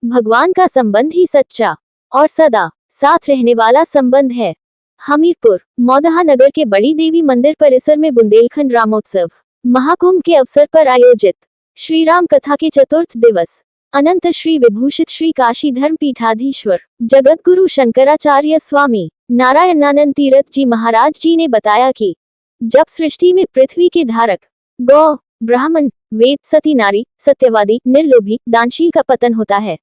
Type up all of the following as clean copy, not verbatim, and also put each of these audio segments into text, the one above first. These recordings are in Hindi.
भगवान का संबंध ही सच्चा और सदा साथ रहने वाला संबंध है। हमीरपुर मौदहा नगर के बड़ी देवी मंदिर परिसर में बुंदेलखंड रामोत्सव महाकुंभ के अवसर पर आयोजित श्री राम कथा के चतुर्थ दिवस अनंत श्री विभूषित श्री काशी धर्म पीठाधीश्वर जगत गुरु शंकराचार्य स्वामी नारायणानंद तीर्थ जी महाराज जी ने बताया कि जब सृष्टि में पृथ्वी के धारक गौ, ब्राह्मण, वेद, सती नारी, सत्यवादी, निर्लोभी, दानशील का पतन होता है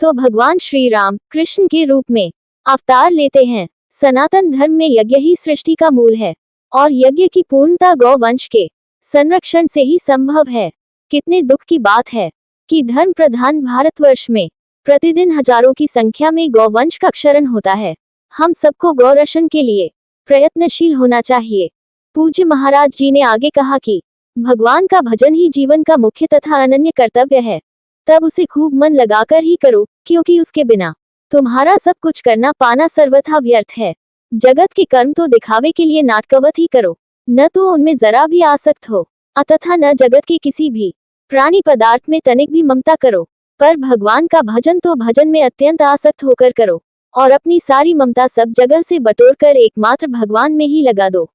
तो भगवान श्री राम कृष्ण के रूप में अवतार लेते हैं। सनातन धर्म में यज्ञ ही सृष्टि का मूल है और यज्ञ की पूर्णता गौ वंश के संरक्षण से ही संभव है। कितने दुख की बात है कि धर्म प्रधान भारतवर्ष में प्रतिदिन हजारों की संख्या में गौवंश का क्षरण होता है। हम सबको गौरक्षण के लिए प्रयत्नशील होना चाहिए। पूज्य महाराज जी ने आगे कहा कि भगवान का भजन ही जीवन का मुख्य तथा अनन्य कर्तव्य है। तब उसे खूब मन लगाकर ही करो, क्योंकि उसके बिना तुम्हारा सब कुछ करना पाना सर्वथा व्यर्थ है। जगत के कर्म तो दिखावे के लिए नाटकवत ही करो, न तो उनमें जरा भी आसक्त हो, अतथा न जगत के किसी भी प्राणी पदार्थ में तनिक भी ममता करो। पर भगवान का भजन तो भजन में अत्यंत आसक्त होकर करो और अपनी सारी ममता सब जगह से बटोर कर एकमात्र भगवान में ही लगा दो।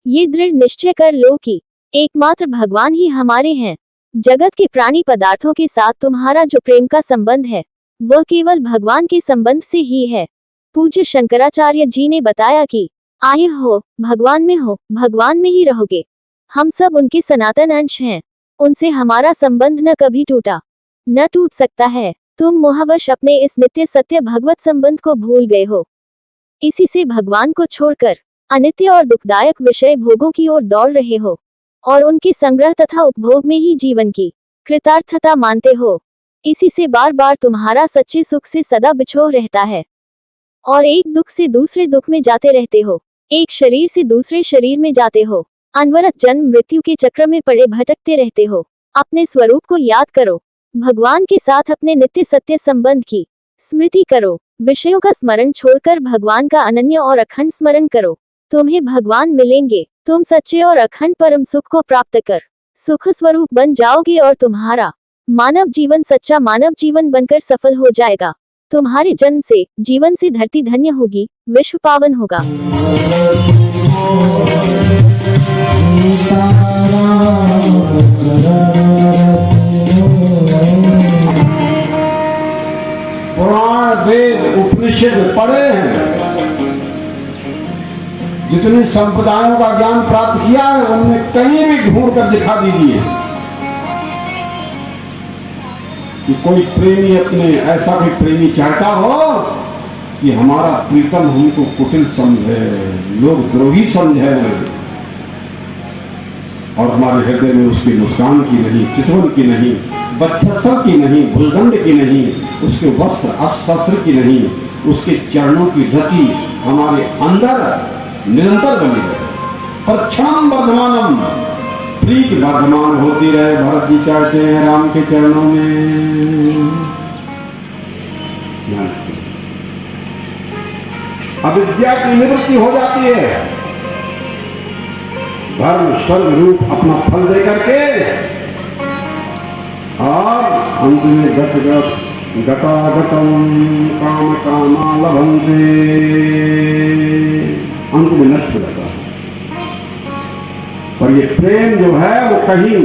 ये दृढ़ निश्चय कर लो कि एकमात्र भगवान ही हमारे हैं। जगत के प्राणी पदार्थों के साथ तुम्हारा जो प्रेम का संबंध है वह केवल भगवान के संबंध से ही है। पूज्य शंकराचार्य जी ने बताया कि आए हो भगवान में ही रहोगे। हम सब उनके सनातन अंश हैं। उनसे हमारा संबंध न कभी टूटा न टूट सकता है। तुम मोहवश अपने इस नित्य सत्य भगवत संबंध को भूल गए हो। इसी से भगवान को छोड़कर अनित्य और दुखदायक विषय भोगों की ओर दौड़ रहे हो और उनके संग्रह तथा उपभोग में ही जीवन की कृतार्थता मानते हो। इसी से बार बार तुम्हारा सच्चे सुख से सदा बिछोह रहता है और एक दुख से दूसरे दुख में जाते रहते हो, एक शरीर से दूसरे शरीर में जाते हो, अनवरत जन्म मृत्यु के चक्र में पड़े भटकते रहते हो। अपने स्वरूप को याद करो, भगवान के साथ अपने नित्य सत्य संबंध की स्मृति करो। विषयों का स्मरण छोड़कर भगवान का अनन्य और अखंड स्मरण करो। तुम्हें भगवान मिलेंगे। तुम सच्चे और अखंड परम सुख को प्राप्त कर सुख स्वरूप बन जाओगे और तुम्हारा मानव जीवन सच्चा मानव जीवन बनकर सफल हो जाएगा। तुम्हारे जन्म से जीवन से धरती धन्य होगी, विश्व पावन होगा। पुराण वेद उपनिषद पढ़े हैं, जितनी संप्रदायों का ज्ञान प्राप्त किया है उनमें कहीं भी ढूंढ कर दिखा दीजिए कि कोई प्रेमी अपने ऐसा भी प्रेमी चाहता हो कि हमारा प्रीतम हमको कुटिल समझे, लोग द्रोही समझे और हमारे हृदय में उसकी मुस्कान की नहीं, चितवन की नहीं, बच्छस्त्र की नहीं, भुजदंड की नहीं, उसके वस्त्र अस्त्र की नहीं, उसके चरणों की धरती हमारे अंदर निरंतर बनी रहे। पर क्षण वर्धमानम, प्रीत वर्धमान होती रहे। भरत जी कहते हैं राम के चरणों में अविद्या की निवृत्ति हो जाती है। धर्म स्वर्ग रूप अपना फल दे करके और अंत में गतागतम काम कामा लभन्ते, अंत में नष्ट हो जाता है। पर ये प्रेम जो है वो कहीं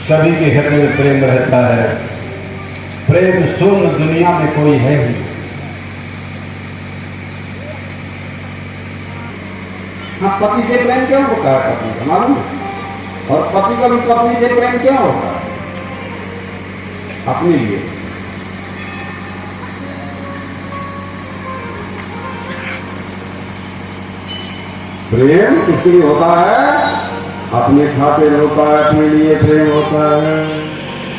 सभी के हृदय में प्रेम रहता है। प्रेम शून्य दुनिया में कोई है ही। हाँ, पति से प्रेम क्यों होता है पत्नी का, मालूम है? और पति का भी पत्नी से प्रेम क्यों होता है? अपने लिए। प्रेम किसके लिए होता है? अपने खातिर होता है, अपने लिए प्रेम होता है।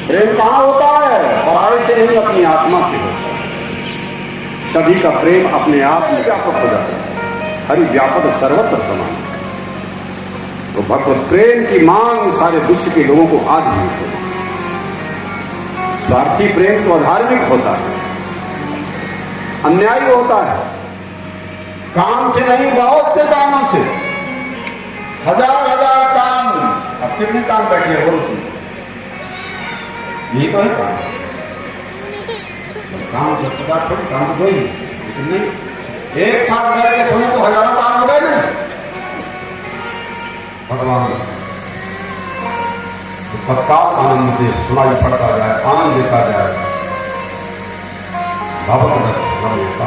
प्रेम कहाँ होता है? पराये से नहीं, अपनी आत्मा से होता है। सभी का प्रेम अपने आप में व्यापक हो जाता है, हरि व्यापक सर्वत्र समान। तो भगवत प्रेम की मांग सारे विश्व के लोगों को आज भी है। स्वार्थी प्रेम तो अधार्मिक होता है, अन्यायी होता है। काम से नहीं, बहुत से कामों से, हजार हजार काम। अब कितने काम बैठे हो यही तो है काम। काम 10,000 थोड़ी, काम तो कोई नहीं। एक साथ बैठ के सुने तो हजारों काम हो गए ना। भगवान तत्काल आनंद दे, सुनाई पड़ता जाए, आनंद देता जाए। भगवत रस होता